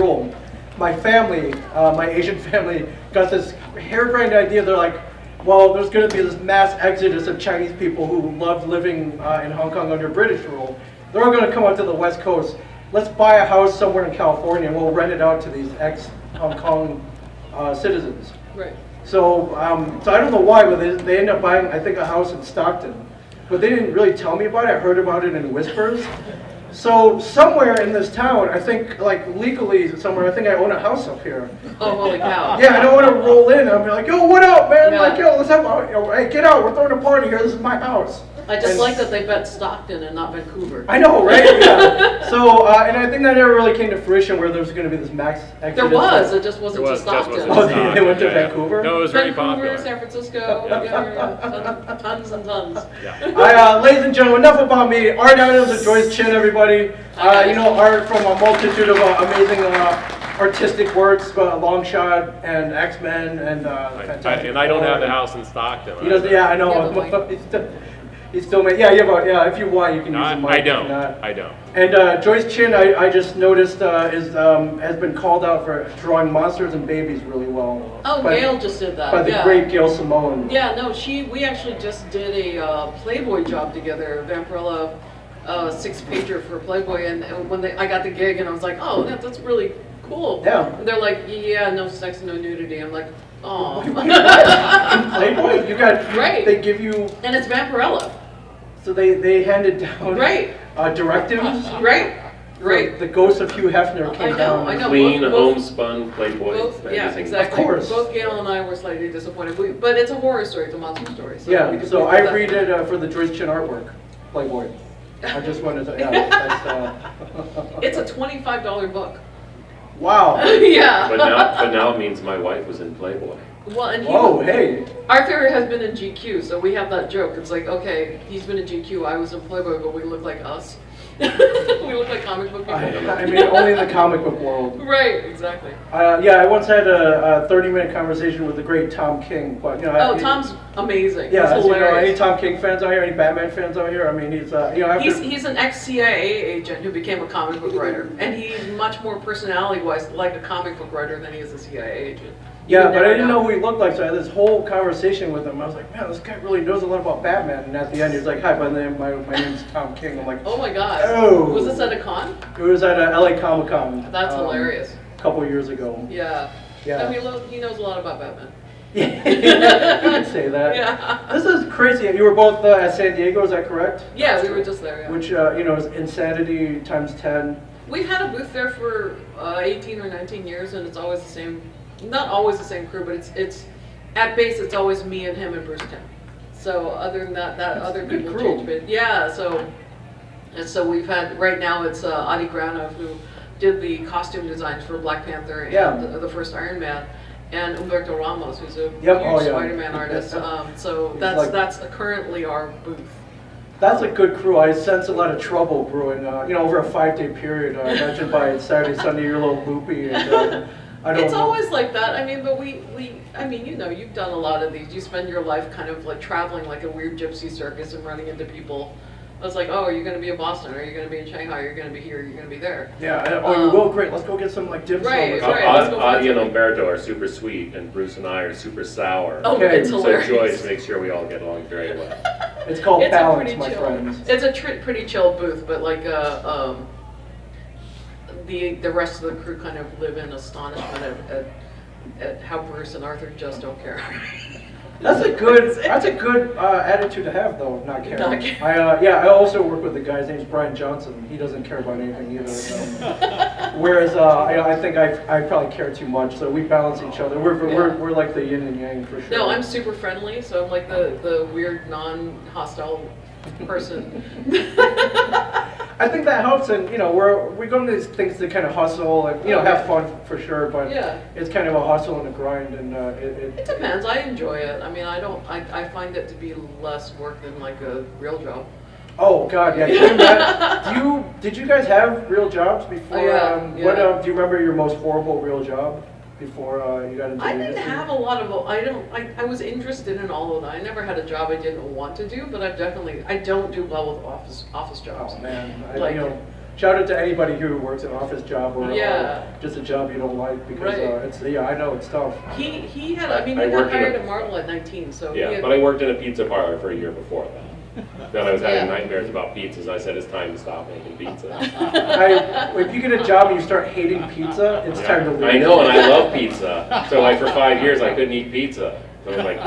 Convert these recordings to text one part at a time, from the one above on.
rule. My family, my Asian family, got this harebrained idea. They're like, well, there's going to be this mass exodus of Chinese people who loved living in Hong Kong under British rule. They're all going to come out to the West Coast. Let's buy a house somewhere in California and we'll rent it out to these ex-Hong Kong citizens. Right. So, so I don't know why, but they ended up buying, I think, a house in Stockton. But they didn't really tell me about it. I heard about it in whispers. So somewhere in this town, I think, like legally somewhere, I think I own a house up here. Oh, holy cow. Yeah, I don't want to roll in. I'll be like, yo, what up, man? Yeah. Like, yo, let's have hey, get out. We're throwing a party here. This is my house. I just like that they bet Stockton and not Vancouver. I know, right? Yeah. So, and I think that never really came to fruition where there was going to be this max exodus. There was. It just wasn't to Stockton. Oh, they went to Vancouver? No, it was very Vancouver, popular. San Francisco, yeah. Tons and tons. Yeah. Ladies and gentlemen, enough about me. Art items of Joyce Chen, everybody. You know, art from a multitude of amazing artistic works, Long Shot and X-Men and Fantastic And I don't Four. have the house in Stockton. He doesn't, yeah, I know. He's still made, yeah, if you want, you can No, use the mic. I don't. And Joyce Chen, I just noticed, has been called out for drawing monsters and babies really well. Oh, Gail just did that. By the great Gail Simone. Yeah, no, we actually just did a Playboy job together, Vampirella 6-pager for Playboy, and when I got the gig, and I was like, oh, that's really cool. Yeah. And they're like, yeah, no sex, no nudity. I'm like, oh. In Playboy, you got, Right. They give you, And it's Vampirella. so they handed down Right. directives. Right. Right. The ghost of Hugh Hefner came down. I know. Clean, Both- homespun Playboy yeah, magazine. exactly. Of course. Both Gail and I were slightly disappointed, but it's a horror story, it's a monster story. So Yeah, we could so leave I it at read that. it for the Joyce Chen artwork, Playboy. I just wanted to, yeah. It's a $25 book. Wow. Yeah. But now it means my wife was in Playboy. Well, and Hey. Arthur has been in GQ, so we have that joke. It's like, okay, he's been in GQ, I was in Playboy, but we look like us. We look like comic book people. I mean, only in the comic book world. Right, exactly. Yeah, I once had a 30-minute conversation with the great Tom King, but you know. Oh, Tom's amazing. Yeah, He's you know, any hilarious. Tom King fans out here, any Batman fans out here? I mean, he's you know, after, He's an ex-CIA agent who became a comic book writer, and he's much more personality-wise like a comic book writer than he is a CIA agent. yeah, but I didn't know who he looked like, so I had this whole conversation with him. I was like, man, this guy really knows a lot about Batman. And at the end, he was like, hi, my name's Tom King. I'm like, Oh my god. Oh. Was this at a con? it was at LA Comic Con. That's hilarious. A couple years ago. Yeah. Yeah. I mean, he knows a lot about Batman. Yeah, you can say that. Yeah. This is crazy. You were both at San Diego, is that correct? Yeah, we were just there, yeah. Which, you know, is insanity times 10. We've had a booth there for 18 or 19 years, and it's always the same, not always the same crew, but it's at base, it's always me and him and Bruce Tim. So other than that other good people crew. change a bit. Yeah, so we've had, right now it's Adi Granov who did the costume designs for Black Panther and the first Iron Man, and Humberto Ramos, who's a huge Spider-Man artist. So that's currently our booth. That's a good crew. I sense a lot of trouble brewing, you know, over a 5-day period. I imagine by Saturday, Sunday, you're a little loopy. And, I don't It's know. always like that. I mean, but I mean, you know, you've done a lot of these. You spend your life kind of like traveling like a weird gypsy circus and running into people. I was like, oh, are you going to be in Boston? Or are you going to be in Shanghai? Are you going to be here? Are you going to be there? Yeah, oh, you will? Great. Let's go get some, like, dim sum. Right, or something. right. let's go find Adi and something. Umberto are super sweet, and Bruce and I are super sour. Oh, Okay, it's so So hilarious. Joyce makes sure we all get along very well. It's called It's a balance, pretty my chill. friends. It's a pretty chill booth, but like the rest of the crew kind of live in astonishment at how Bruce and Arthur just don't care. That's a good attitude to have, though, not caring. Not caring. I also work with a guy, his name's Brian Johnson. He doesn't care about anything either. Whereas I think I probably care too much, so we balance each other. We're like the yin and yang for sure. No, I'm super friendly, so I'm like the weird non-hostile person. I think that helps, and you know, we go into these things to kind of hustle and have fun for sure, but Yeah. it's kind of a hustle and a grind, and It depends. I enjoy it. I mean, I find it to be less work than like a real job. Oh God, yeah. Can you imagine- did you guys have real jobs before? Oh, yeah, What yeah. do you remember your most horrible real job before you got into I the didn't industry? have a lot of. I was interested in all of that. I never had a job I didn't want to do, but I don't do well with office jobs. Oh man, Like- shout out to anybody who works an office job or just a job you don't like because it's I know it's tough. He had, I mean, he got hired at Marvel at 19, so yeah. But I worked in a pizza parlor for a year before that. Then I was having nightmares about pizzas. I said it's time to stop making pizza. If you get a job and you start hating pizza, it's time to leave. I know, and I love pizza. So like for 5 years I couldn't eat pizza. So I was like,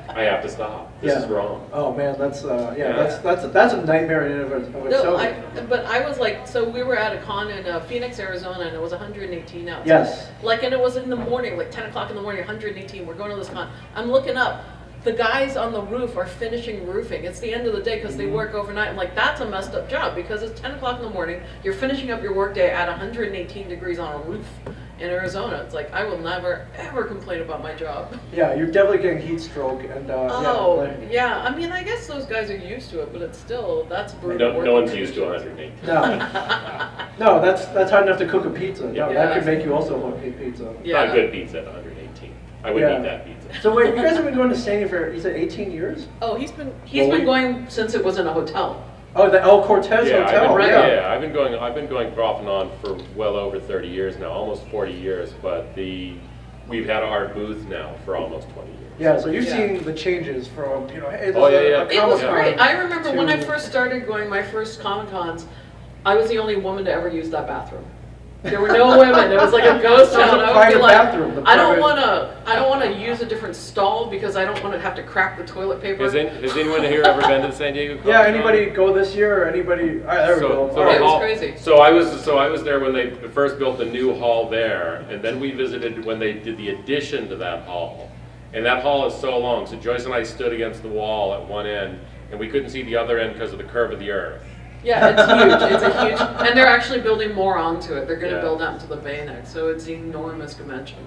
I have to stop. This is wrong. Oh man, that's a nightmare in and of itself. But I was like, so we were at a con in Phoenix, Arizona, and it was 118 outside. Yes. Like, and it was in the morning, like 10 o'clock in the morning, 118. We're going to this con. I'm looking up. The guys on the roof are finishing roofing. It's the end of the day because they work overnight. I'm like, that's a messed up job because it's 10 o'clock in the morning. You're finishing up your workday at 118 degrees on a roof in Arizona. It's like, I will never, ever complain about my job. Yeah, you're definitely getting heat stroke. And yeah. I mean, I guess those guys are used to it, but it's still, that's brutal. No one's used to 118. No, that's hard enough to cook a pizza. No, that could make you also love pizza. Not good pizza at 118. I wouldn't eat that pizza. So wait, you guys have been going to Sandy for, you said 18 years? Oh, he's been going since it was in a hotel. Oh, the El Cortez Hotel. I've been going off and on for well over 30 years now, almost 40 years. But we've had our booth now for almost 20 years. Yeah, so you've seen the changes from hey, it was great. I remember when I first started going, my first Comic Cons, I was the only woman to ever use that bathroom. There were no women. It was like a ghost town. I would be like, I don't want to use a different stall because I don't want to have to crack the toilet paper. Has anyone here ever been to San Diego? Yeah, anybody go this year or anybody? There we go. It was crazy. So I was there when they first built the new hall there, and then we visited when they did the addition to that hall. And that hall is so long. So Joyce and I stood against the wall at one end, and we couldn't see the other end because of the curve of the earth. Yeah, it's huge. It's a huge, and they're actually building more onto it. They're going to build out into the bay next, so it's an enormous dimension.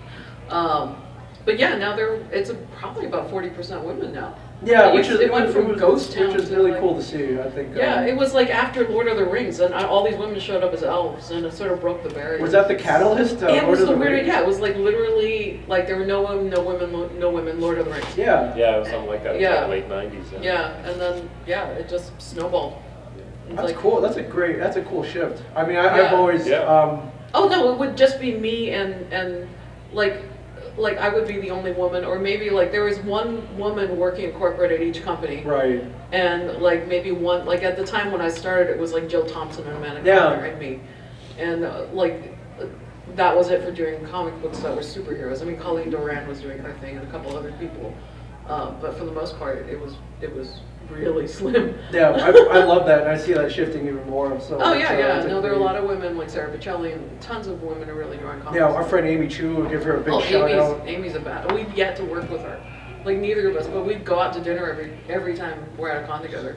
But yeah, now it's probably about 40% women now. Yeah, it went from ghost town, which is really cool to see. I think. Yeah, it was like after Lord of the Rings, and all these women showed up as elves, and it sort of broke the barrier. Was that the catalyst? It was the weird. Yeah, it was like literally like there were no women, Lord of the Rings. Yeah. Yeah, it was something like that. It was like late 90s. Yeah, and then it just snowballed. That's cool. That's a cool shift. I mean, I've always. Oh no, it would just be me and like I would be the only woman, or maybe like there was one woman working in corporate at each company. Right. And like maybe one, like at the time when I started, it was like Jill Thompson and Amanda Conner and me, and that was it for doing comic books that were superheroes. I mean, Colleen Doran was doing her thing, and a couple other people, but for the most part, it was really slim. Yeah, I love that, and I see that shifting even more. So oh yeah. No, there are a lot of women like Sarah Pichelli, and tons of women are really drawing comics. Yeah, our friend Amy Chu, give her a big shout out. Amy's a bad. We've yet to work with her. Like neither of us, but we'd go out to dinner every time we're at a con together.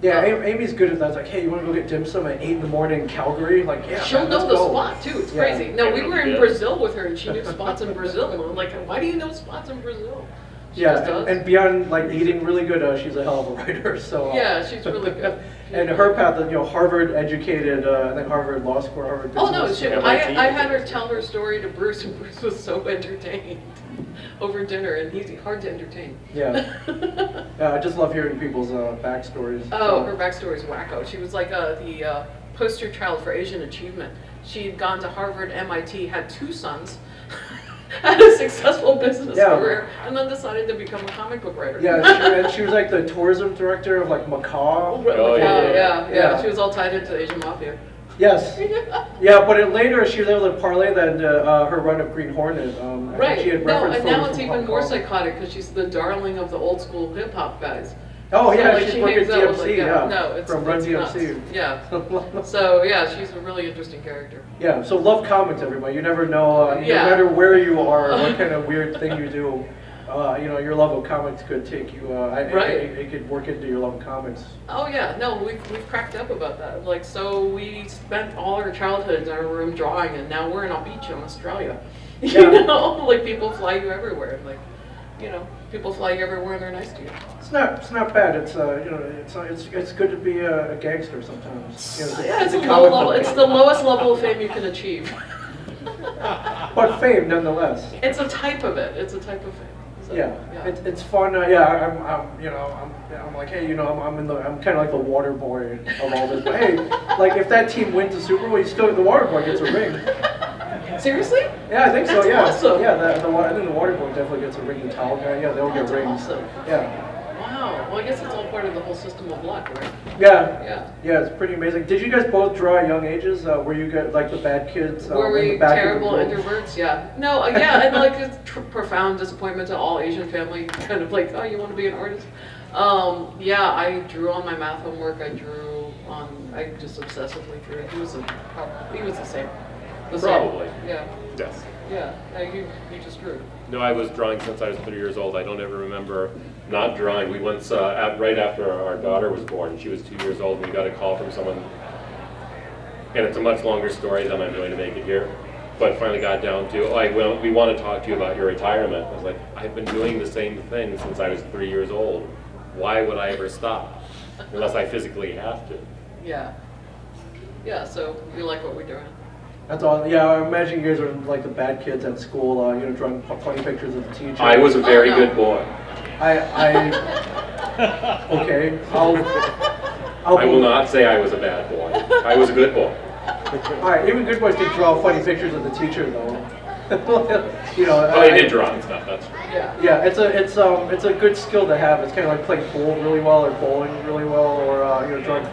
Yeah, Amy's good at that. It's like, hey, you want to go get dim sum at 8 in the morning, Calgary? Like, yeah. She'll know the spot too. It's crazy. No, we were in Brazil with her, and she knew spots in Brazil. And I'm like, why do you know spots in Brazil? And beyond like eating really good, she's a hell of a writer. So yeah, she's really good. And her path, Harvard educated, I think Harvard Law School, Harvard Business. Oh no, I had her tell her story to Bruce, and Bruce was so entertained over dinner, and he's hard to entertain. Yeah. I just love hearing people's backstories. Oh, her backstory is wacko. She was like the poster child for Asian achievement. She'd gone to Harvard, MIT, had 2 sons. Had a successful business career, and then decided to become a comic book writer. Yeah, she was like the tourism director of like Macau. Yeah. She was all tied into the Asian mafia. Yes. Yeah, but later she was able to parlay that into her run of Green Hornet. Right. She had and now it's even more psychotic because she's the darling of the old school hip hop guys. Oh so, yeah, like, she's she working hangs out DMC, with, No, it's from Run it's DMC. Nuts. Yeah. So yeah, she's a really interesting character. Yeah. So love comics, everybody. You never know, no matter where you are, what kind of weird thing you do. Your love of comics could take you. It could work into your love of comics. Oh yeah, no, we've cracked up about that. Like, so we spent all our childhood in our room drawing, and now we're in a beach in Australia. Yeah. Like people fly you everywhere. Like, people fly you everywhere and they're nice to you. It's not bad. It's it's good to be a gangster sometimes. It's a low level. It's the lowest level of fame you can achieve. But fame nonetheless. It's a type of it. It's a type of fame. So, Yeah, it's fun. Yeah, I'm like, hey, I'm kind of like the water boy of all this. But hey, like if that team wins the Super Bowl, the water boy gets a ring. Seriously? Yeah, I think so. That's Yeah, awesome. yeah. I think the water boy definitely gets a ring. The towel guy, yeah, they'll get rings. Awesome. Yeah. Wow. Well, I guess it's all part of the whole system of luck, right? Yeah. Yeah, it's pretty amazing. Did you guys both draw at young ages? Were you guys like the bad kids? Were we in the back terrible of the room? introverts? Yeah. No, yeah, and like it's profound disappointment to all Asian family, kind of like, oh, you want to be an artist? Yeah, I drew on my math homework. I just obsessively drew. He was the same. Probably. Yeah. Yes. Yeah. He just drew. No, I was drawing since I was 3 years old. I don't ever remember not drawing. We once, right after our daughter was born, she was 2 years old, and we got a call from someone, and it's a much longer story than I'm going to make it here, but finally got down to, we want to talk to you about your retirement. I was like, I've been doing the same thing since I was 3 years old. Why would I ever stop? Unless I physically have to. Yeah. Yeah, so you like what we're doing. That's all. Yeah, I imagine you guys are like the bad kids at school. Drawing funny pictures of the teacher. I was a very no. good boy. Okay. I will not say I was a bad boy. I was a good boy. All right. Even good boys can draw funny pictures of the teacher, though. Well, I did draw and stuff. That's true. Yeah. Yeah, it's a good skill to have. It's kind of like playing pool really well, or bowling really well, or drawing.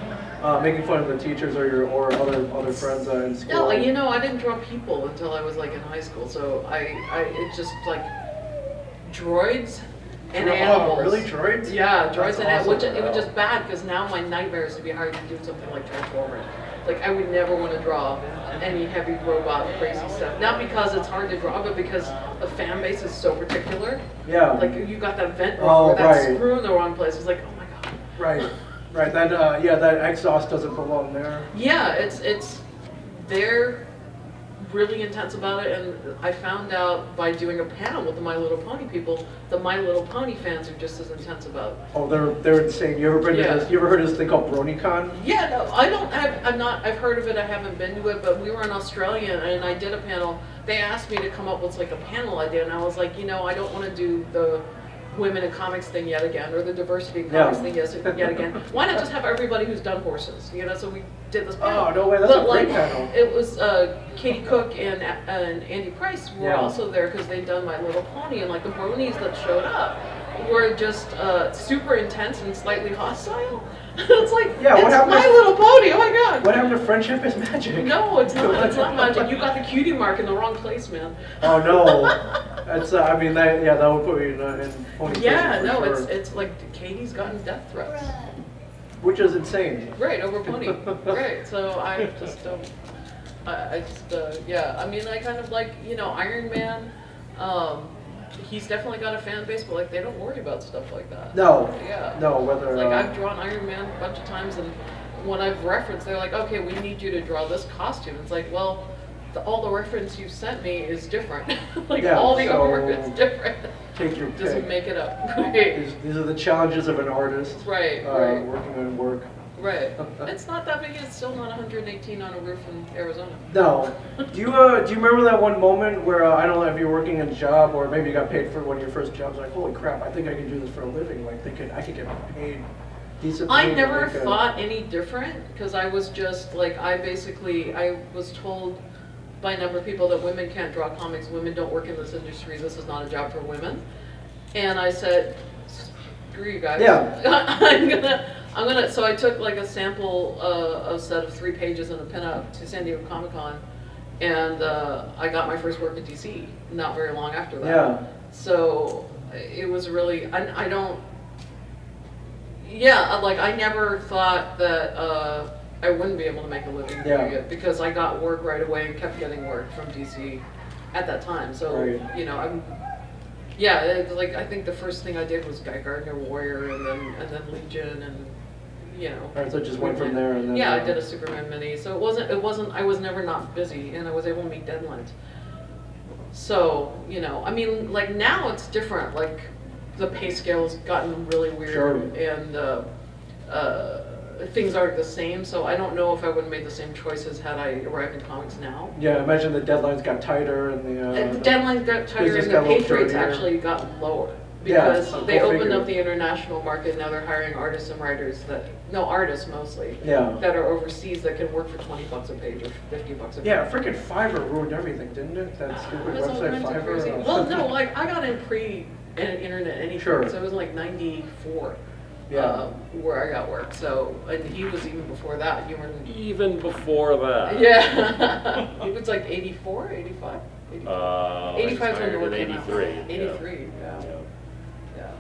Making fun of the teachers or other friends in school. No, I didn't draw people until I was like in high school. So it's just like droids and animals. Oh, really, droids? Yeah, droids That's and animals. awesome. It was just bad because now my nightmare is to be hired to do something like Transformers. Like I would never want to draw any heavy robot crazy stuff. Not because it's hard to draw, but because the fan base is so particular. Yeah. Like you got that vent wrong or that right. screw in the wrong place. It's like, oh my god. Right. Right. That exhaust doesn't belong there. Yeah, they're really intense about it, and I found out by doing a panel with the My Little Pony people, the My Little Pony fans are just as intense about it. Oh, they're insane. You ever been to this? You ever heard of this thing called BronyCon? Yeah, no, I've heard of it, I haven't been to it, but we were in Australia and I did a panel. They asked me to come up with like a panel idea, and I was like, I don't want to do the women in comics thing yet again, or the diversity in comics thing yet again. Why not just have everybody who's done horses? So we did this panel. Oh, no way, that's a great panel. It was Katie Cook and Andy Price were also there because they'd done My Little Pony, and like the bronies that showed up were just super intense and slightly hostile. It's like, what happened My Little Pony, oh my god. What happened to Friendship is Magic? No, it's not magic. You got the cutie mark in the wrong place, man. Oh no. That's, that would put me in pony Yeah, prison no, for sure. it's like Katie's gotten death threats. Which is insane. Right, over pony. Right, so I just don't, I kind of like, Iron Man, he's definitely got a fan base, but like they don't worry about stuff like that. No. Yeah. No, whether like I've drawn Iron Man a bunch of times, and when I've referenced, they're like, okay, we need you to draw this costume. It's like, well, all the reference you sent me is different. All the artwork is different. Take your pick. Just make it up. Right. These are the challenges of an artist. Right. Working on work. Right. It's not that big. It's still not 118 on a roof in Arizona. No. Do you remember that one moment where I don't know if you're working a job or maybe you got paid for one of your first jobs? Like, holy crap! I think I can do this for a living. Like, I could get paid decent. I never thought any different because I was just like I was told by a number of people that women can't draw comics. Women don't work in this industry. This is not a job for women. And I said, screw you guys. Yeah. I'm gonna. So I took like a sample, a set of 3 pages and a pinup to San Diego Comic-Con, and I got my first work at DC not very long after that. Yeah. So it was really. I don't. Yeah, like I never thought that I wouldn't be able to make a living doing it because I got work right away and kept getting work from DC at that time. So it's like I think the first thing I did was Guy Gardner Warrior and then Legion and Alright, so it just went from there and then. Yeah, I did a Superman mini. So it wasn't. I was never not busy, and I was able to meet deadlines. So I mean, like now it's different. Like the pay scale's gotten really weird, and things aren't the same. So I don't know if I would have made the same choices had I arrived in comics now. Yeah, imagine the deadlines got tighter and the deadlines got tighter and the pay rates actually got lower. Because Yeah, they go opened figure. up the international market, now they're hiring artists and writers artists mostly. Yeah. That are overseas that can work for $20 a page or $50 a page. Yeah, freaking Fiverr ruined everything, didn't it? That stupid It's all website kinds of Fiverr. crazy. Well, no, like I got in pre-internet anything, Sure. so it was like '94. Yeah. Where I got work. So, and he was even before that. You were Even before that. yeah. He was like 84, 85, 85. I 85 when the retired book in came out. 83. 83, yeah. Yeah.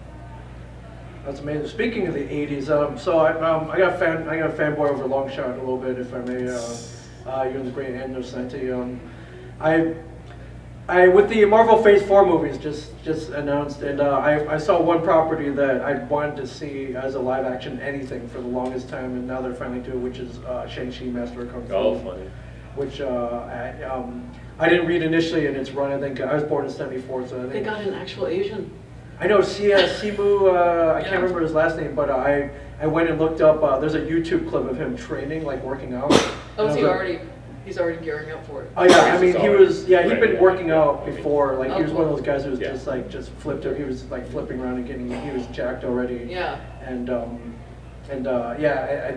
That's amazing. Speaking of the '80s, so I got a fanboy over Longshot a little bit, if I may. You and the great Andrew Santi. I with the Marvel Phase 4 movies just announced, and I saw one property that I wanted to see as a live action anything for the longest time, and now they're finally doing, which is Shang-Chi Master of Kung Fu. Oh, funny. Which I didn't read initially in its run. I think I was born in '74, so I think They got an actual Asian. I know Simu. I Yeah. can't remember his last name, but I went and looked up. There's a YouTube clip of him training, like working out. Oh, And is I he was like, already? He's already gearing up for it. Oh yeah, I mean He's he already was he'd ready, been yeah. working out before, like he was Oh, one of those guys who was yeah. just flipped. He was like flipping around and he was jacked already. Yeah. And yeah,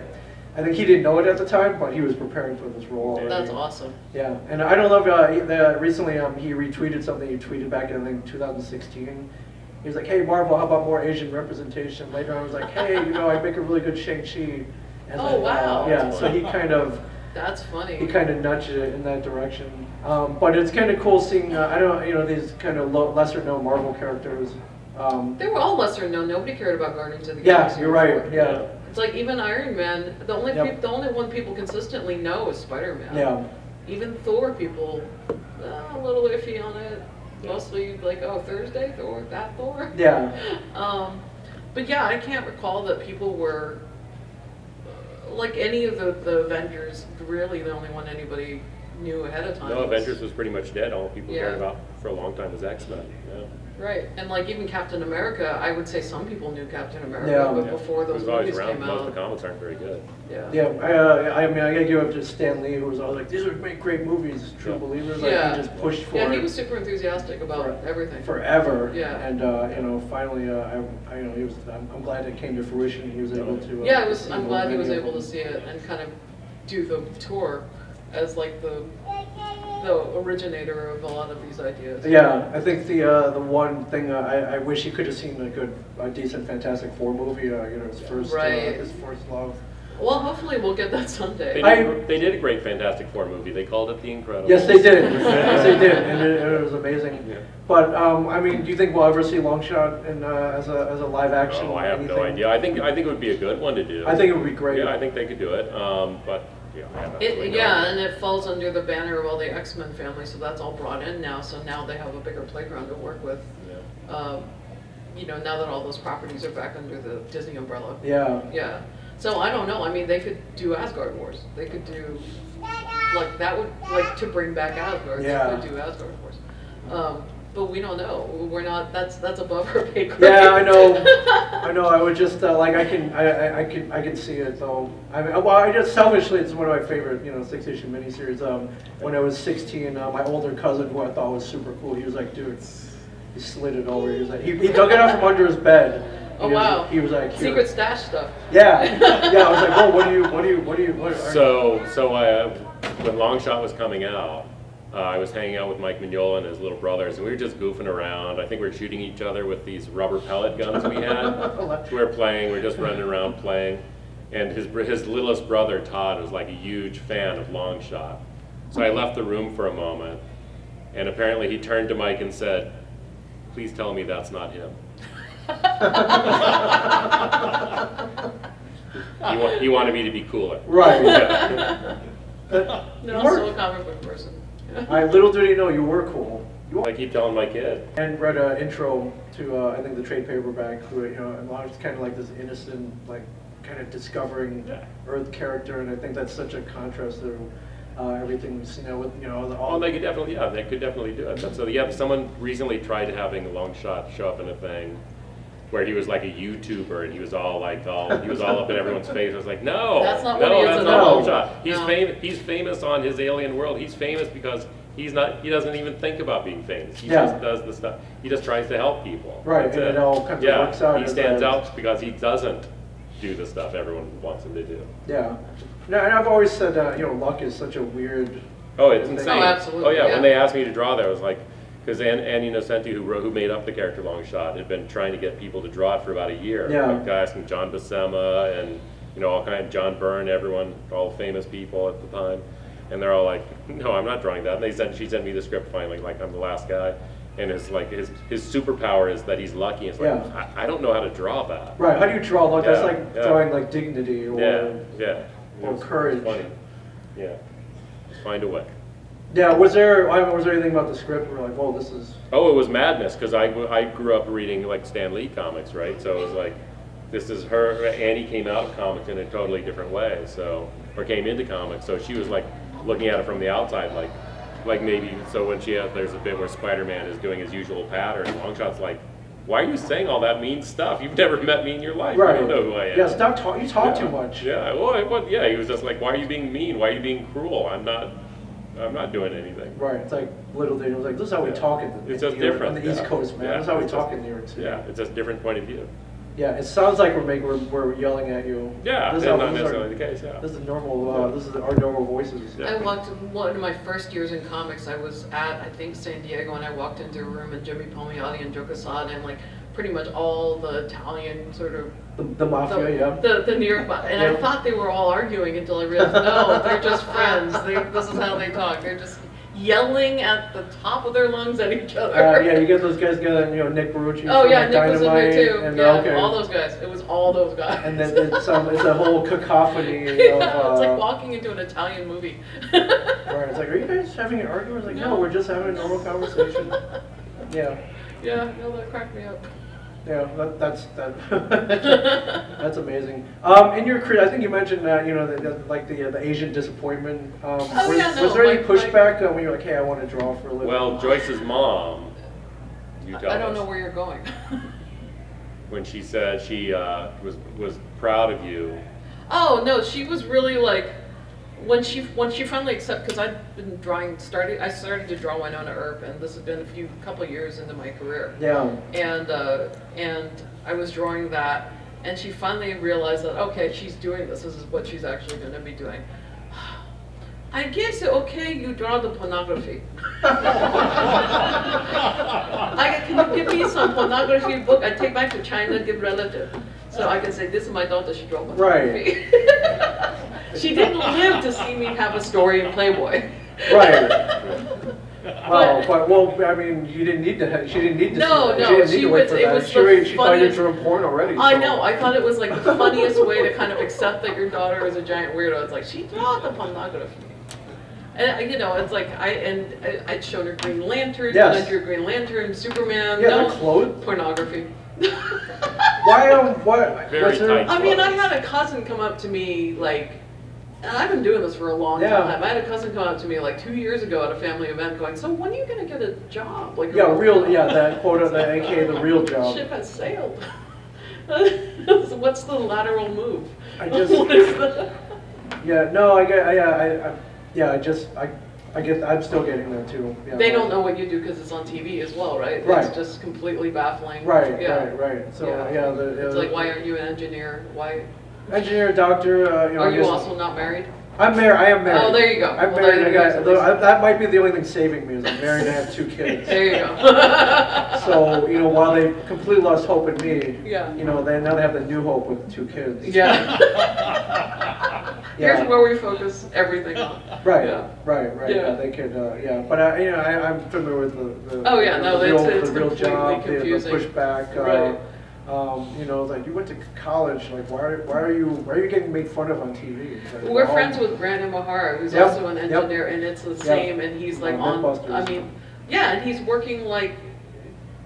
I think he didn't know it at the time, but he was preparing for this role already. That's awesome. Yeah, and I don't know if recently he retweeted something he tweeted back in I think 2016. He was like, "Hey Marvel, how about more Asian representation?" Later on, I was like, "Hey, I make a really good Shang-Chi." And Oh, wow. yeah, so he kind of Funny. nudged it in that direction. But it's kind of cool seeing these kind of lesser known Marvel characters. They were all lesser known. Nobody cared about Guardians of the Yeah, Galaxy. you're right. before. Yeah, It's like even Iron Man. The only Yep. the only one people consistently know is Spider-Man. yeah, Even Thor, people a little iffy on it. Mostly like, oh, Thursday, Thor, that Thor. yeah. But yeah, I can't recall that people were like any of the Avengers. Really, the only one anybody knew ahead of time. No, was- Avengers was pretty much dead. All people Yeah. cared about for a long time was X-Men. Yeah. Right, and like even Captain America, I would say some people knew Captain America, Yeah. but Yeah. before It those was always movies around. came Most of out, the comics aren't very good. yeah. Yeah, I mean, I gotta give up to Stan Lee, who was always like, "These are great movies, true Yeah. believers." Like Yeah. he just pushed for Yeah, he it was super enthusiastic about For- everything. forever. Yeah. And finally, I'm glad it came to fruition. He was able to. Yeah, see I'm glad he was many of able to them. see it and kind of do the tour as like the originator of a lot of these ideas. Yeah, I think the one thing I wish he could have seen a decent Fantastic Four movie. Right. His first love. Well, hopefully we'll get that someday. They did a great Fantastic Four movie. They called it The Incredibles. Yes, they did. Yes, they did, and it was amazing. Yeah. But I mean, do you think we'll ever see Longshot as a live action? Oh, I have no anything? idea. I think it would be a good one to do. I think it would be great. Yeah, I think they could do it. But yeah, I have absolutely no Yeah, idea. and it falls under the banner of all the X-Men family, so that's all brought in now. So now they have a bigger playground to work with. Yeah. Now that all those properties are back under the Disney umbrella. Yeah. Yeah. So I don't know. I mean, they could do Asgard Wars. They could do like that would like to bring back Asgard. Yeah. They could do Asgard Wars. But we don't know. We're not. That's above our pay grade. Yeah, I know. I know. I would just I can see it though. I mean, well, I just selfishly, it's one of my favorite 6-issue miniseries. When I was 16, my older cousin, who I thought was super cool, he was like, "Dude," he slid it over. He was like, he dug it out from under his bed. Oh wow. He was like, "Here." Secret stash stuff. Yeah, yeah. I was like, "Oh, what are you?" So when Longshot was coming out, I was hanging out with Mike Mignola and his little brothers, and we were just goofing around. I think we were shooting each other with these rubber pellet guns we had. So we were playing. We were just running around playing. And his littlest brother, Todd, was like a huge fan of Longshot. So I left the room for a moment, and apparently he turned to Mike and said, "Please tell me that's not him." He wanted me to be cooler. Right. Yeah. You No, were- so a comic book person. little did he know you were cool. I keep telling my kid. And read an intro to I think the trade paperback. And it's kind of like this innocent, like kind of discovering Earth character, and I think that's such a contrast to everything we've seen now with Oh, they could definitely do it. So yeah, someone recently tried having a Longshot show up in a thing where he was like a YouTuber and he was all up in everyone's face. I was like, no, That's not what he is that's at not all. Longshot. No. He's famous on his alien world. He's famous because He doesn't even think about being famous. He Yeah. just does the stuff. He just tries to help people. Right, That's and it all kind of works out He as stands a- out because he doesn't do the stuff everyone wants him to do. Yeah. No, and I've always said that, luck is such a weird. Oh, it's thing. insane. Oh, absolutely, Oh, yeah. yeah. When they asked me to draw there, I was like, because Annie Nocenti, who made up the character Long Shot, had been trying to get people to draw it for about a year. Yeah. Like guys from John Buscema and all kind of John Byrne, everyone, all famous people at the time, and they're all like, "No, I'm not drawing that." And she sent me the script finally, like I'm the last guy, and it's like his superpower is that he's lucky. It's like Yeah. I don't know how to draw that. Right. How do you draw luck? That's Yeah, like yeah. drawing like dignity or. Yeah. Or It's courage. funny. Yeah. Just find a way. Yeah. Was there anything about the script where like, whoa, this is. Oh, it was madness because I grew up reading like Stan Lee comics, right? So it was like, this is her. Annie came out of comics in a totally different way, or came into comics. So she was like looking at it from the outside, like maybe. So when there's a bit where Spider-Man is doing his usual pattern, Longshot's like, "Why are you saying all that mean stuff? You've never met me in your life. Right. You don't know who I am." Yeah. Stop talking. You talk Yeah. too much. Yeah. Well, he was just like, "Why are you being mean? Why are you being cruel? I'm not doing anything." Right. It's like little things. Like this is how we Yeah. talk It's just New York, different. on the East yeah. Coast, man. Yeah, This is how we it's talk just- in New York City. Yeah, it's just a different point of view. Yeah. It sounds like we're yelling at you. Yeah, This that's is not how- necessarily the case. Yeah. This is normal. Yeah. This is our normal voices. Yeah. I walked, one of my first years in comics, I was at, I think, San Diego, and I walked into a room, and Jimmy Palmiotti and Joe Quesada, and like pretty much all the Italian sort of The mafia. Yeah. the New York, and I Yeah. thought they were all arguing until I realized, no, they're just friends. This is how they talk. They're just yelling at the top of their lungs at each other. Yeah, you get those guys together, Nick Barucci. Oh from, yeah, like, Nick was in there Dynamite, too. and, Yeah, okay. all those guys. It was all those guys. And then it's a whole cacophony of. Yeah, it's like walking into an Italian movie. Right, it's like, are you guys having an argument? It's like, no, No. we're just having a normal conversation. Yeah, Yeah, no, that cracked me up. yeah, that's that's amazing. In your career, I think you mentioned that the Asian disappointment. Was no, there any my- pushback when you were like, hey, I want to draw for a living? Well, Joyce's mom, you tell I don't us, know where you're going. when she said she was proud of you. Oh no, she was really like, when she finally accepted, because I'd been drawing, I started to draw Winona Earp, and this has been a couple years into my career. Yeah. And I was drawing that, and she finally realized that, okay, she's doing this. This is what she's actually going to be doing. I guess, okay, you draw the pornography. Can you give me some pornography book? I take back to China, give relative. So I can say, this is my daughter, she draw pornography. Right. She didn't live to see me have a story in Playboy. Right. Well, I mean, you didn't need to. She didn't need to. No, see that. no, She didn't need she to wait was- for it that. was She the thought you funniest- drew porn already. I so. know, I thought it was like the funniest way to kind of accept that your daughter is a giant weirdo. It's like, she draw the pornography. And it's like, I'd shown her Green Lantern, Yes. and I drew Green Lantern, Superman, Yeah, no they're clothed. pornography. Why? What? Very what's there- tight. I mean, I had a cousin come up to me like, and I've been doing this for a long Yeah. time. I had a cousin come up to me like 2 years ago at a family event going, so when are you going to get a job? Like Yeah, that quota, that AKA the real job. Ship has sailed. What's the lateral move? I just- What is the... Yeah, no, I get, I'm still getting that too. Yeah, They don't know what you do because it's on TV as well, right? Right. It's just completely baffling. Right, Yeah. right. So Yeah. yeah, It's like, why aren't you an engineer? Why engineer, doctor. are I you guess- also not married? I'm married. I am married. Oh, there you go. I'm Well, married. there I you got, go. that might be the only thing saving me is I'm married and I have 2 kids. There you go. So while they completely lost hope in me, Yeah. now they have the new hope with 2 kids. Yeah. Yeah. Here's where we focus everything on. Right, Yeah. right. Yeah. Yeah, they could. Yeah, but I'm familiar with the Oh, yeah, no, the it's- real, it's the real completely job, the confusing. pushback. Right. Like you went to college. Like, why are you getting made fun of on TV? It's like, We're well, friends with Brandon Mahara, who's Yep, also an yep. engineer, and it's the same, and he's like On on, Mythbusters. I mean, yeah, and he's working like,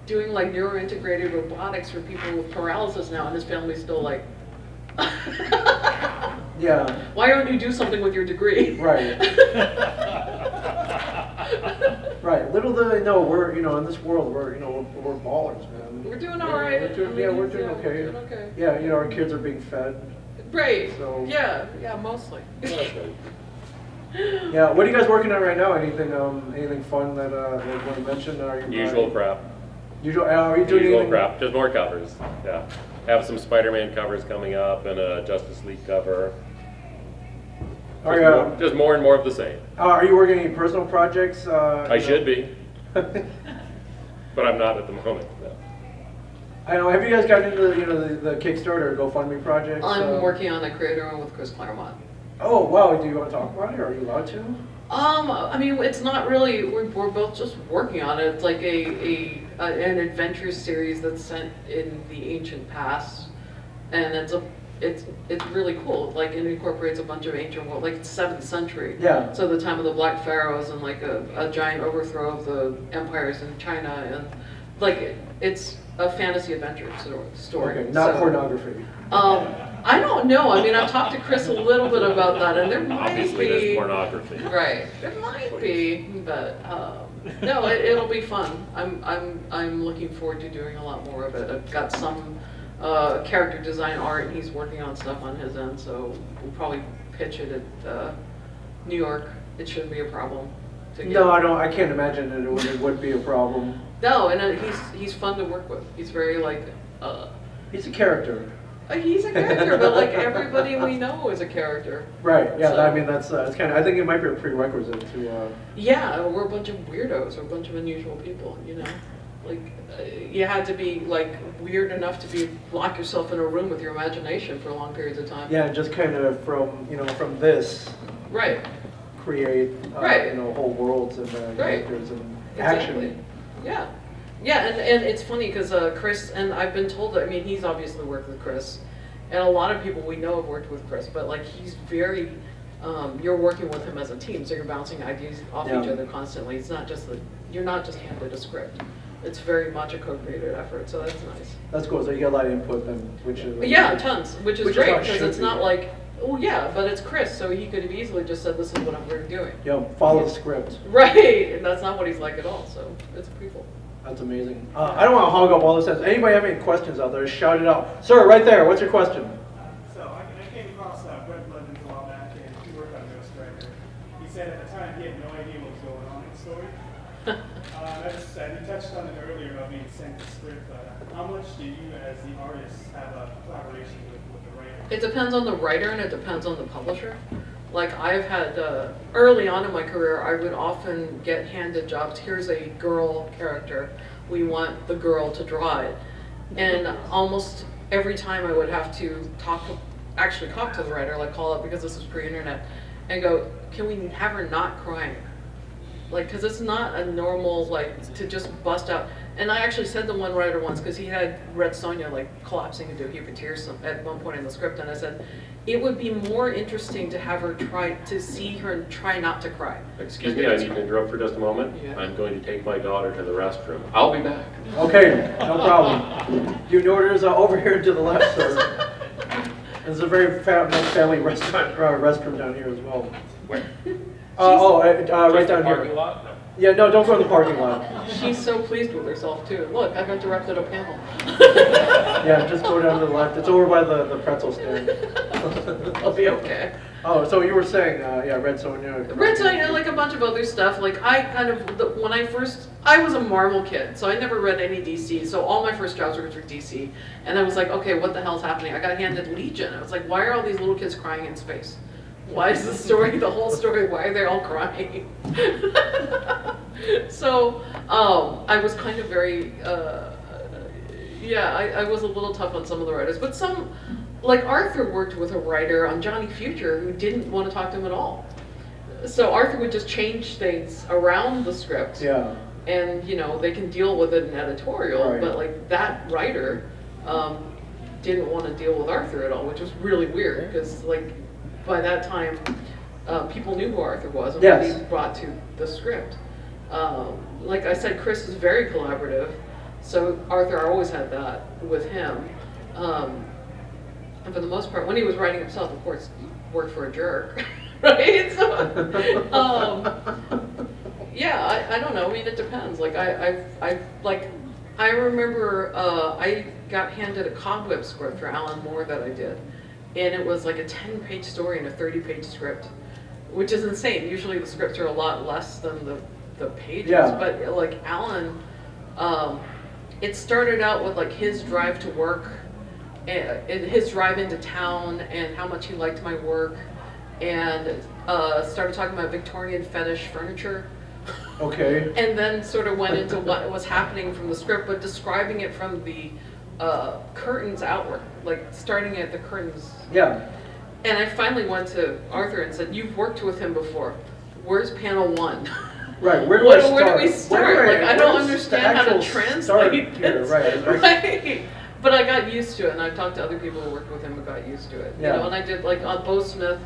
doing like neurointegrated robotics for people with paralysis now, and his family's still like, Yeah. why don't you do something with your degree? Right. Right. Little do they know, we're in this world we're ballers, man. We're doing all right. We're doing, I mean, we're doing okay. We're doing okay. Yeah, our kids are being fed. Right. So- Yeah, mostly. Yeah, what are you guys working on right now? Anything fun that you want to mention? Are you Usual crap. Are you doing Usual anything? crap. Just more covers. Yeah. Have some Spider-Man covers coming up and a Justice League cover. Just more and more of the same. Are you working on any personal projects? I should be, but I'm not at the moment. No. I know. Have you guys gotten into the Kickstarter or GoFundMe projects? I'm working on a creator one with Chris Claremont. Oh wow! Do you want to talk about it? Are you allowed to? I mean, it's not really. We're both just working on it. It's like an adventure series that's set in the ancient past, and it's really cool. Like it incorporates a bunch of ancient world, like it's 7th century. Yeah. So the time of the Black Pharaohs and like a giant overthrow of the empires in China, and like it's a fantasy adventure story. Okay, not pornography. I don't know. I mean, I've talked to Chris a little bit about that, and there might Obviously, be there's pornography. right. There might be, but no, it'll be fun. I'm looking forward to doing a lot more of it. I've got some character design art, and he's working on stuff on his end, so we'll probably pitch it at New York. It shouldn't be a problem. No, I don't. I can't imagine that it would be a problem. No, and he's fun to work with. He's very like. He's a character. He's a character, but like everybody we know is a character. Right. Yeah. So, I mean, that's kind of. I think it might be a prerequisite to. Yeah, we're a bunch of weirdos. We're a bunch of unusual people. You know, like you had to be like weird enough to lock yourself in a room with your imagination for long periods of time. Yeah, just kind of from this. Right. Create. Right. Whole worlds and characters and Exactly. action. Yeah. Yeah, and it's funny because Chris, and I've been told that, I mean, he's obviously worked with Chris, and a lot of people we know have worked with Chris, but like he's very, you're working with him as a team, so you're bouncing ideas off each other constantly. It's not just you're not just handed a script. It's very much a co-created effort, so that's nice. That's cool. So you get a lot of input then, which is. Yeah, tons, which is great, because it's not be. like, oh yeah, but it's Chris, so he could have easily just said, this is what we're doing. Follow the script. Right, and that's not what he's like at all, so it's pretty cool. That's amazing. I don't want to hog up all this. Anybody have any questions out there? Shout it out. Sir, right there. What's your question? So I came across Brett Blevins a while back, and he worked on Ghostwriter. He said at the time he had no idea what was going on in the story. You touched on it earlier about being sent the script, but how much do you, as the artist, have a collaboration with the writer? It depends on the writer and it depends on the publisher. Like I've had, early on in my career, I would often get handed jobs. Here's a girl character. We want the girl to draw it. And almost every time I would have to talk to the writer, like call up, because this is pre-internet, and go, can we have her not crying? Like, because it's not a normal, like, to just bust out. And I actually said to one writer once, because he had read Sonja, like, collapsing into a heap of tears at one point in the script, and I said, it would be more interesting to have her see her try not to cry. Excuse me, I need to interrupt for just a moment. Yeah. I'm going to take my daughter to the restroom. I'll be back. Okay, no problem. Your order's over here to the left, sir. There's a very family restroom down here as well. Where? Right down parking here. lot? No. Yeah, no, don't go in the parking lot. She's so pleased with herself, too. Look, I've interrupted a panel. Yeah, just go down to the left. It's over by the pretzel stand. I'll be okay. Oh, so you were saying, Red Sonja. Red Sonja, like a bunch of other stuff. Like I was a Marvel kid, so I never read any DC. So all my first jobs were for DC, and I was like, okay, what the hell's happening? I got handed Legion. I was like, why are all these little kids crying in space? Why is the whole story? Why are they all crying? So I was kind of very, I was a little tough on some of the writers, but some. Like Arthur worked with a writer on Johnny Future who didn't want to talk to him at all. So Arthur would just change things around the script. Yeah. And they can deal with it in editorial, Right. but like that writer didn't want to deal with Arthur at all, which was really weird because like by that time people knew who Arthur was and what he brought to the script. Like I said, Chris is very collaborative, so Arthur always had that with him. And for the most part, when he was writing himself, of course, he worked for a jerk, right? So, I don't know. I mean, it depends. Like I remember I got handed a Cobweb script for Alan Moore that I did, and it was like a 10-page story and a 30-page script which is insane. Usually the scripts are a lot less than the pages. Yeah. But like Alan, it started out with like his drive to work, and his drive into town, and how much he liked my work, and started talking about Victorian fetish furniture. Okay. And then sort of went into what was happening from the script, but describing it from the curtains outward, like starting at the curtains. Yeah. And I finally went to Arthur and said, "You've worked with him before. Where's panel 1?" Right. Where do I start? Where do we start? Like I don't where's the understand how to actual translate start this. here? Right. Right. But I got used to it, and I've talked to other people who worked with him who got used to it. Yeah. You know, and I did like on Bo Smith,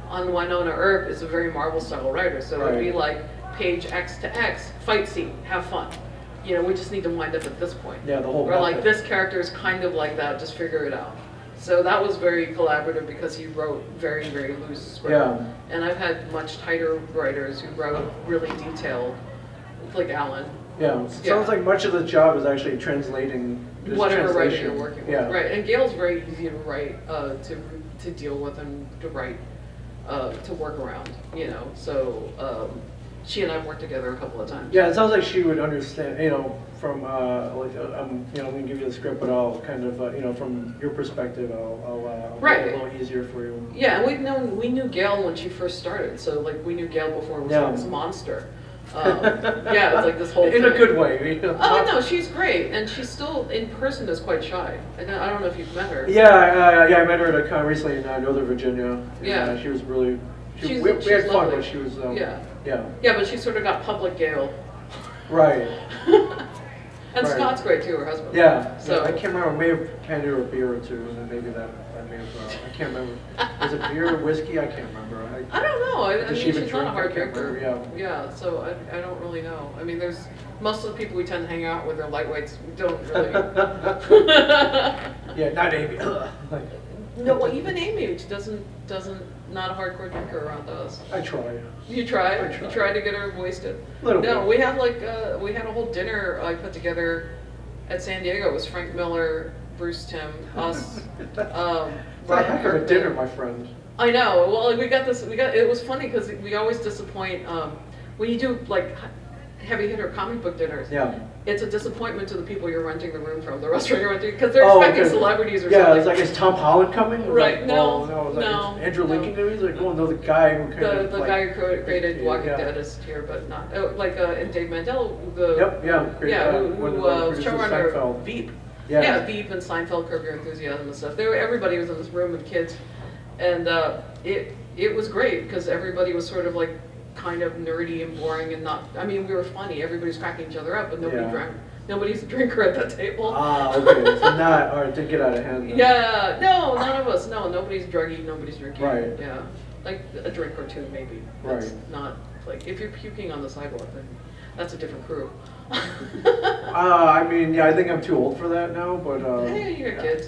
on Winona Earp is a very Marvel style writer, so it'd be like page X to X, fight scene, have fun. You know, we just need to wind up at this point. Yeah, the whole Or like method. this character is kind of like that, just figure it out. So that was very collaborative because he wrote very, very loose script. Yeah. And I've had much tighter writers who wrote really detailed, like Alan. Yeah. It sounds like much of the job is actually translating this Whatever writer translation. you're working with. Yeah. Right. And Gail's very easy to write, to deal with and to write, to work around, you know. So she and I have worked together a couple of times. Yeah, it sounds like she would understand, you know, from, like, you know, I'm gonna give you the script, but I'll kind of, you know, from your perspective, I'll make it a little easier for you. Yeah, and we knew Gail when she first started, so like we knew Gail before it was like this monster. Yeah, it's like this whole In thing. a good way. You know? Oh no, she's great, and she's still in person is quite shy. I don't know if you've met her. Yeah, I met her at a con recently in Northern Virginia. Yeah. She was really, She's we had fun, lovely. but she was, Yeah. yeah. Yeah, but she sort of got public Gail. Right. And Right. Scott's great too, her husband. Yeah. So I can't remember. I may have handed her a beer or two, and then maybe that may have. I can't remember. Was it beer or whiskey? I can't remember. I don't know. I Does mean, she even she's not a drink? hard I can't drinker. remember, Yeah, so I don't really know. I mean, there's most of the people we tend to hang out with are lightweights. We don't really. Yeah, not Amy. Like, No, well, even Amy, which doesn't not a hardcore drinker around us. I try. You tried? I tried. You tried to get her wasted? Little No, bit. we had like we had a whole dinner I put together at San Diego. It was Frank Miller, Bruce Timm, us. It's a Robert heck of a Kirkman. dinner, my friend. I know. Well, we got this. It was funny because we always disappoint when you do like heavy hitter comic book dinners. Yeah. It's a disappointment to the people you're renting the room from, the restaurant you're renting, because they're Oh, expecting okay. celebrities or Yeah, something. it's like, is Tom Holland coming? It was Right, like, no, well, no. It's like, no, is Andrew no. Lincoln doing it? He's like, oh, no, the guy who kind of The like, guy who created Walking yeah. Dead is here, but not and Dave Mandel, the Yep, yeah. Great, who produces showrunner Seinfeld. Veep. Yeah. Yeah, Veep and Seinfeld, Curb Your Enthusiasm and stuff. Everybody was in this room with kids, and it was great because everybody was sort of like kind of nerdy and boring and not. I mean, we were funny. Everybody's cracking each other up, but nobody Yeah. drank. Nobody's a drinker at that table. Ah, okay. So not, all right, did get out of hand then. Yeah, no, none of us. No, nobody's druggy, nobody's drinking. Right. Yeah, like a drink or two maybe. That's Right. not like if you're puking on the sidewalk, then that's a different crew. I mean, yeah, I think I'm too old for that now, but. Hey, you got kids.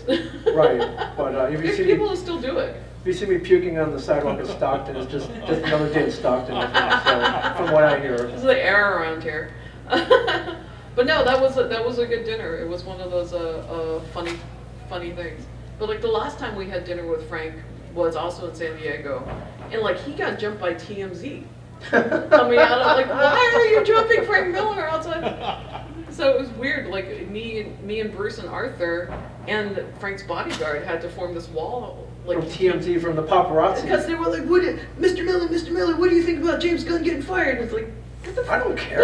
Right, but if you There's see people me, who still do it. if you see me puking on the sidewalk at Stockton, it's just another day in Stockton. I think, so, from what I hear. This is the air around here. But no, that was a good dinner. It was one of those funny things. But like the last time we had dinner with Frank was also in San Diego, and like he got jumped by TMZ coming out of like, why are you jumping Frank Miller outside? So it was weird. Like me and Bruce and Arthur and Frank's bodyguard had to form this wall. Like From TMZ, from the paparazzi. because they were like, Mr. Miller, what do you think about James Gunn getting fired? And it's like, what the I don't care.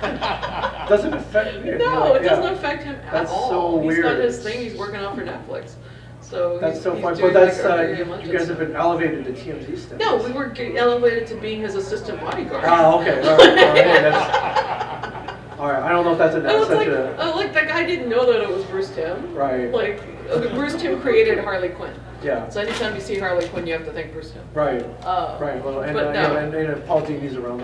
fuck? Doesn't affect me. No, it Yeah. doesn't affect him at That's all. so He's got weird. his thing. He's working on for Netflix. So That's so he's funny. doing But that's, like a very much you guys have been elevated to TMZ status. No, we were elevated to being his assistant bodyguard. Oh, okay. All right. Hey, that's, all right. I don't know if that's I was such like, a. like that guy didn't know that it was Bruce Timm. Right. Like Bruce Timm created Harley Quinn. Yeah. So anytime you see Harley Quinn, you have to thank Bruce Timm. Right. Right. Well, and, but no. yeah, and if Paul Dini's around,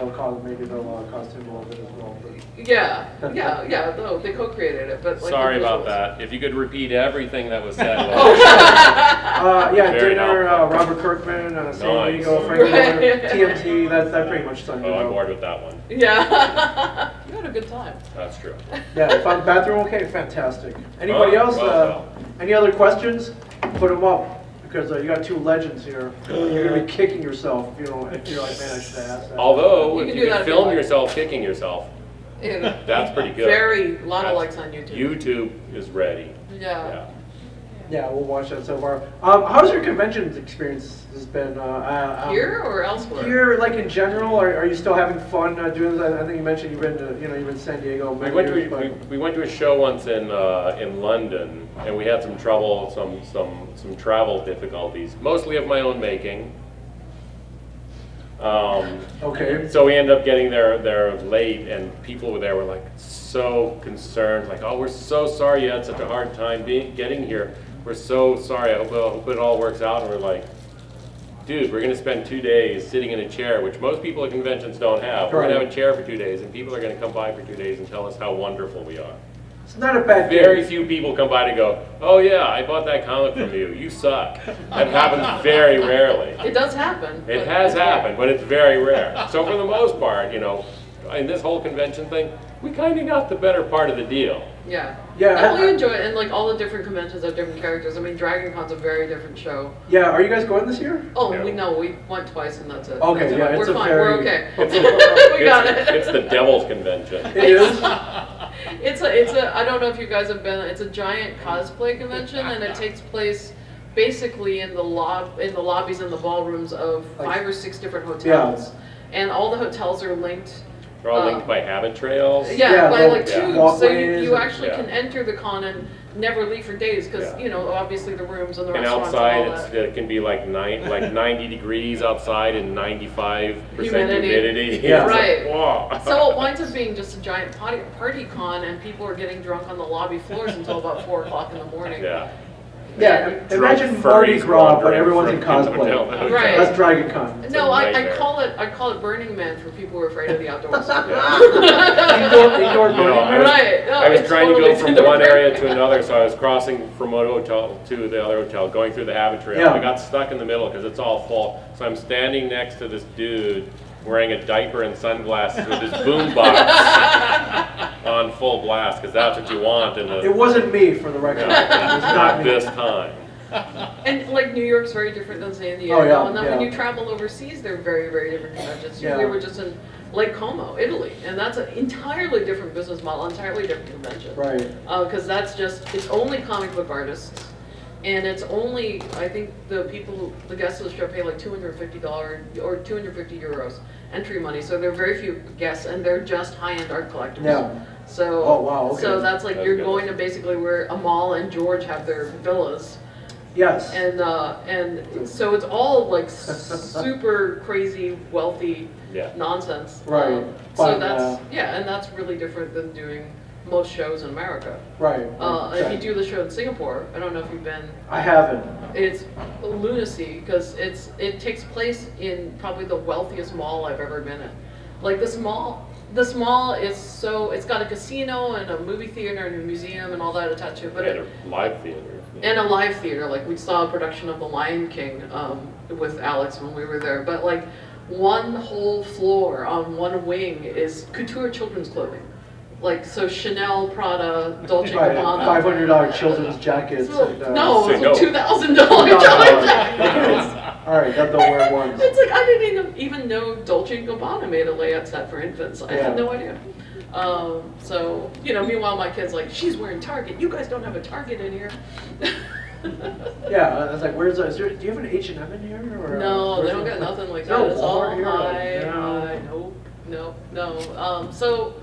maybe they'll cost him a little bit as well. But. Yeah. No, they co-created it, but like. Sorry the about visuals. that. If you could repeat everything that was said. Yeah, Very dinner, helpful. Robert Kirkman, San Nice. Diego, Frank Miller, Right. TMZ, that pretty much summed it Oh, I'm up. bored with that one. Yeah. You had a good time. That's true. Yeah, found the bathroom okay? Fantastic. Anybody Oh, else? well. Any other questions? Put them up. because you got two legends here. You're gonna be kicking yourself, you know, if you're like, man, I should have asked that. Although, You if can you do that can if you film like. yourself kicking yourself, Yeah. that's pretty good. A lot of That's- likes on YouTube. YouTube is ready. Yeah. Yeah, we'll watch that so far. How's your convention experience has been? Here or elsewhere? Here, like in general, are you still having fun doing this? I think you mentioned you've been to, you've been to San Diego. We many went years, to but- we went to a show once in London, and we had some trouble, some travel difficulties, mostly of my own making. Okay. So we ended up getting there late, and people were like so concerned, like, oh, we're so sorry you had such a hard time getting here. We're so sorry. I hope it all works out. And we're like, dude, we're going to spend 2 days sitting in a chair, which most people at conventions don't have. We're going to have a chair for 2 days, and people are going to come by for 2 days and tell us how wonderful we are. It's not a bad Very day. few people come by to go, oh yeah, I bought that comic from you. You suck. That happens very rarely. It does happen. It but has it's rare. happened, but it's very rare. So for the most part, in this whole convention thing, we kind of got the better part of the deal. Yeah. Yeah, I really I- enjoy it, and like all the different conventions have different characters. I mean, Dragon Con's a very different show. Yeah, are you guys going this year? Oh, Yeah. we went twice, and that's it. Okay, That's it. yeah, we're it's a fine. very- We're okay. It's, We got it. It's the devil's convention. It is? It's a I don't know if you guys have been. It's a giant cosplay convention, and it takes place basically in the lobbies and the ballrooms of Like- 5 or 6 different hotels, and all the hotels are linked. They're all linked by habit trails. Yeah, by well, like yeah. tubes, so Walkways you and- actually yeah. can enter the con and never leave for days because Yeah. obviously the rooms and the And restaurants outside, and all that. it can be like 90 degrees outside and 95% Humidity. humidity. Yeah. It's like, Right. whoa. So it winds up being just a giant party con, and people are getting drunk on the lobby floors until about 4 o'clock in the morning. Yeah. Yeah, And- imagine Drunk Mardi furries Gras, but wandering everyone's in from hotel to cosplay. hotel. Right. That's Dragon Con. It's No, a I nightmare. call it Burning Man for people who are afraid of the outdoors. Indoor You know, burning. Right. No, I was it's trying to totally go from indoor one area burning. to another, so I was crossing from one hotel to the other hotel, going through the habit trail. Yeah. I got stuck in the middle because it's all full. So I'm standing next to this dude wearing a diaper and sunglasses with his boombox on full blast, because that's what you want in It the wasn't me, for the record. It was not me. this time. And like New York's very different than San Diego. Oh, yeah, And then when yeah. you travel overseas, they're very, very different conventions. Yeah. We were just in Lake Como, Italy, and that's an entirely different business model, entirely different convention. Right. Because it's only comic book artists, and it's only, I think the guests of the show pay like $250 or 250 euros entry money, so there are very few guests, and they're just high-end art collectors. Yeah. So, Oh, wow, okay. so that's like That's you're good. going to basically where Amal and George have their villas. Yes. And so it's all like super crazy wealthy Yeah. nonsense. Right. So But, that's and that's really different than doing most shows in America. Right. If you do the show in Singapore, I don't know if you've been. I haven't. It's lunacy because it takes place in probably the wealthiest mall I've ever been in. Like this mall. This mall is it's got a casino and a movie theater and a museum and all that attached to it. But And a live theater. and a live theater, like we saw a production of The Lion King with Alex when we were there. But like one whole floor on one wing is couture children's clothing. Like so Chanel, Prada, Dolce & Right. Gabbana. $500 children's jackets. So, and, no, Say it's no. like $2,000 jackets. All right, that they'll wear once. It's like I didn't even know Dolce & Gabbana made a layout set for infants. I Yeah. had no idea. So meanwhile my kid's like, she's wearing Target. You guys don't have a Target in here. Yeah, I was like, do you have an H&M in here? Or, No, they don't got nothing like that. No, It's all Walmart here, high, like, no. no. So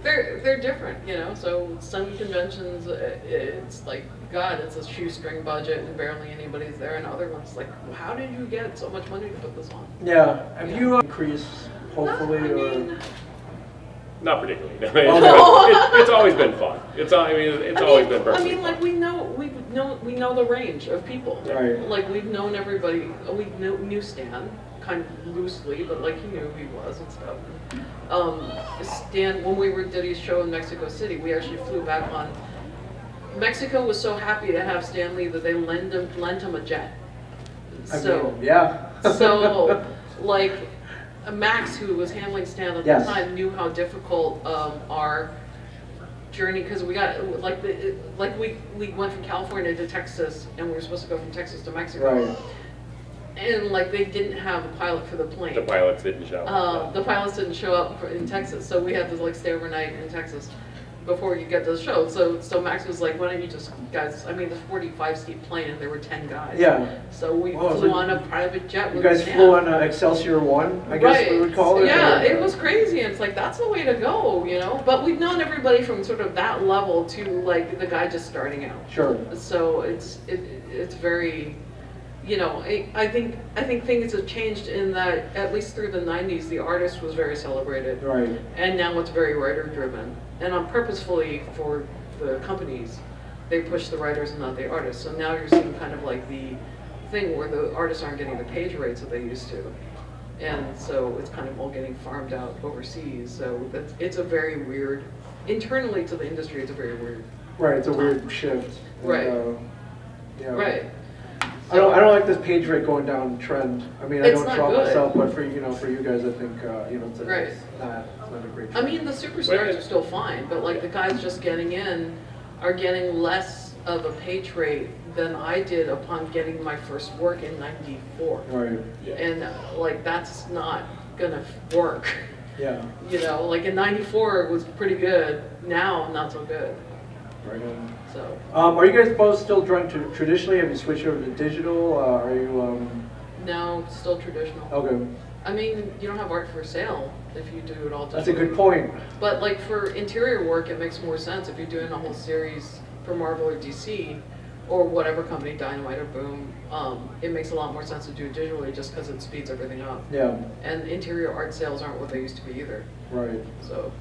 they're different, So some conventions, it's like, God, it's a shoestring budget and barely anybody's there, and other ones like, how did you get so much money to put this on? Yeah. Have you increased, hopefully, No, I or? mean, Not particularly. Oh, It's always been fun. It's always been perfectly I mean, like fun. we know the range of people. Right. Like we've known everybody. We knew Stan kind of loosely, but like he knew who he was and stuff. Stan, when we did his show in Mexico City, we actually flew back on. Mexico was so happy to have Stan Lee that they lent him a jet. I So mean, yeah. so like Max, who was handling Stan at Yes. the time, knew how difficult our journey because we got we went from California to Texas and we were supposed to go from Texas to Mexico. Right. And like they didn't have a pilot for the plane. The pilots didn't show up. The pilots didn't show up in Texas, so we had to like stay overnight in Texas before we could get to the show. So Max was like, "Why don't you just guys?" I mean, the 45-seat plane, and there were 10 guys. Yeah. So we Oh, flew so on a private jet. You with guys Sam. flew on Excelsior 1, I guess we would call it? Yeah, or- it was crazy. And it's like, that's the way to go, you know? But we've known everybody from sort of that level to like the guy just starting out. Sure. So it's very, you know, I think things have changed in that at least through the 90s, the artist was very celebrated. Right. And now it's very writer driven. And on purposefully for the companies, they push the writers and not the artists. So now you're seeing kind of like the thing where the artists aren't getting the page rates that they used to. And so it's kind of all getting farmed out overseas. So it's a very weird, internally to the industry, it's a very weird. Right, it's a weird shift. And, Right. Yeah. Right. I don't like this page rate going down trend. I mean, I It's don't not draw good. myself, but for you guys, I think it's Right. it's not a great I trend. mean, the superstars are still fine, but like the guys just getting in are getting less of a page rate than I did upon getting my first work in '94. Right. And like that's not gonna work. Yeah. You know, like in '94 it was pretty good. Now not so good. Right on. So Are you guys both still drawing traditionally? Have you switched over to digital? Are you? no, still traditional. Okay. I mean, you don't have art for sale if you do it all. That's a digital. good point. But like for interior work, it makes more sense if you're doing a whole series for Marvel or DC or whatever company, Dynamite or Boom. It makes a lot more sense to do it digitally just because it speeds everything up. Yeah. And interior art sales aren't what they used to be either. Right. So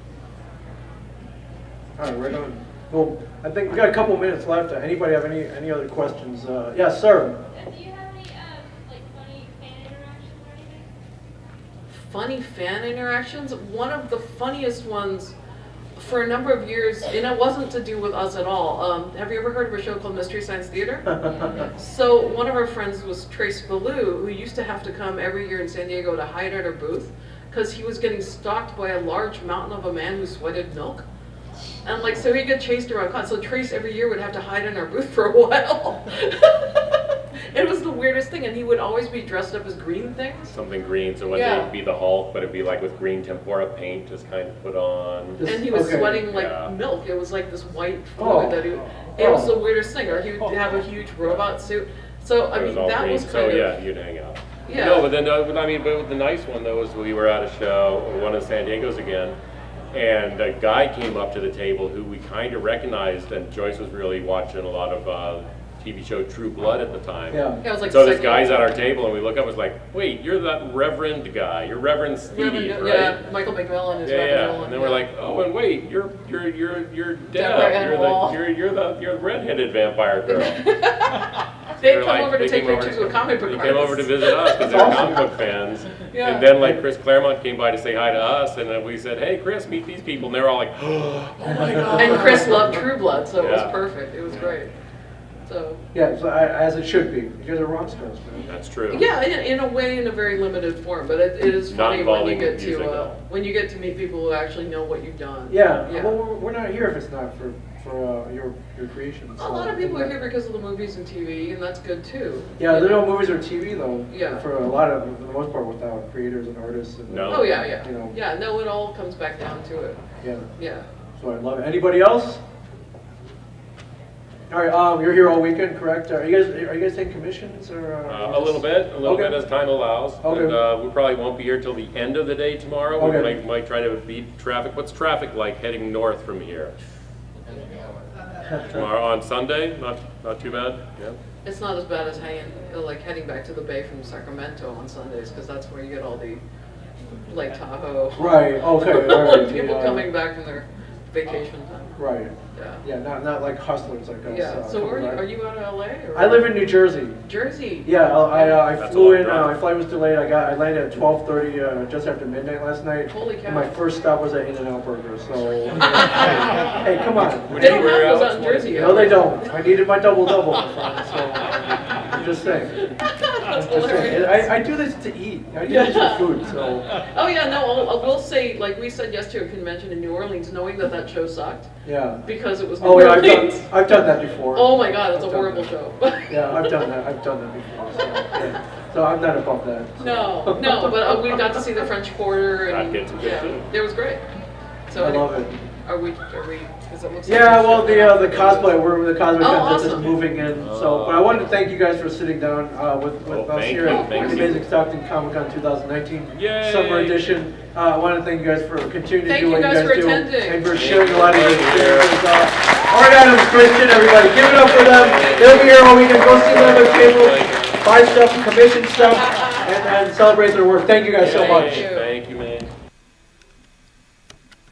All right. Right on. Well, I think we got a couple minutes left. Anybody have any other questions? Yes, sir. Do you have any like funny fan interactions or anything? funny fan interactions. One of the funniest ones for a number of years, and it wasn't to do with us at all. Have you ever heard of a show called Mystery Science Theater? So one of our friends was Trace Ballou, who used to have to come every year in San Diego to hide at her booth because he was getting stalked by a large mountain of a man who sweated milk. And like, so he'd get chased around con. So Trace every year would have to hide in our booth for a while. It was the weirdest thing, and he would always be dressed up as green things. Something green, so one Yeah. day it'd be the Hulk, but it'd be like with green tempura paint just kind of put on. Just- And he was okay. sweating like Yeah. milk. It was like this white Oh. fluid that it was the weirdest thing. Or he would have a huge robot suit. So I It was mean, all that green, was so kind of yeah, you'd hang out. yeah. No, but then but the nice one though was we were at a show, one of San Diego's again, and a guy came up to the table who we kind of recognized, and Joyce was really watching a lot of TV show True Blood at the time. Yeah. It was like So this second- guy's at our table, and we look up and was like, wait, you're that Reverend guy. You're Reverend Steve, Reverend- right? Yeah, Michael McMillan is Yeah, Reverend yeah. Millen, And then we're yeah. like, oh, and wait, you're Deborah Deb. Ann Wall. You're the redheaded vampire girl. They'd They're come like- over to they take came over pictures to- with comic book They artists. came over to visit us because they're comic book fans. Yeah. And then like Chris Claremont came by to say hi to us, and then we said, hey Chris, meet these people, and they were all like, oh my god. And Chris loved True Blood, so it was Yeah. perfect. It was great. So Yeah, so as it should be. You guys are rock stars, man. That's true. yeah, in a way, in a very limited form, but it is Not funny when you involving get music, to though. when you get to meet people who actually know what you've done. Yeah. Yeah. Well, we're not here if it's not for your creations. A lot of people are here because of the movies and TV, and that's good too. Yeah, there are no movies or TV though. Yeah. For a lot of, for the most part, without creators and artists. And, No. Oh yeah, yeah, You know. yeah. No, it all comes back down to it. Yeah. Yeah. So I love it. Anybody else? All right. You're here all weekend, correct? Are you guys taking commissions or? A little bit Okay. as time allows. Okay. And we probably won't be here till the end of the day tomorrow. Okay. We might try to beat traffic. What's traffic like heading north from here? Tomorrow on Sunday, not too bad. Yeah. It's not as bad as heading back to the Bay from Sacramento on Sundays, because that's where you get all the Lake Tahoe. Right. Okay. All right. People Yeah. coming back from their vacation time. Right. Yeah. Yeah. Not like hustlers like us. Yeah. So coming back. are you out of LA? Or? I live in New Jersey. Jersey. Yeah, I That's flew a long in. drive. My flight was delayed. I landed at 12:30, just after midnight last night. Holy cow. And my first stop was at In-N-Out Burger. So, hey, come on. What They do you don't wear have those out? out in Jersey. No, they don't. I needed my double. So, I'm just saying. That's Just saying. hilarious. I do this to eat. I do this for food, so. Oh yeah, no, I will say, like we said yesterday at a convention in New Orleans, knowing that that show sucked, Yeah. because it was New Oh yeah, Orleans. I've done that before. Oh my god, it's a I've done horrible that. show. Yeah, I've done that before, so, yeah. So I'm not above that. so. No, but we got to see the French Quarter and, I'd get some good yeah, food. it was great. So I anyway, love it. Are we, because it looks like. Yeah, we well, should- the cosplay, we're the cosplay Oh, contest is awesome. moving in, so, but I wanted to thank you guys for sitting down, with Oh, us thank here you, at thank the you. Amazing Stockton Comic-Con 2019 Yay. Summer Edition. I want to thank you guys for continuing to Thank do you what you guys guys for do. attending. And for sharing a lot of your Thank you. experiences. Art Adams, Christian, everybody, give it up for them. They'll be here all weekend, go see them at the table, buy stuff, commission stuff, and celebrate their work. Thank you guys so Thank much. you. Thank you,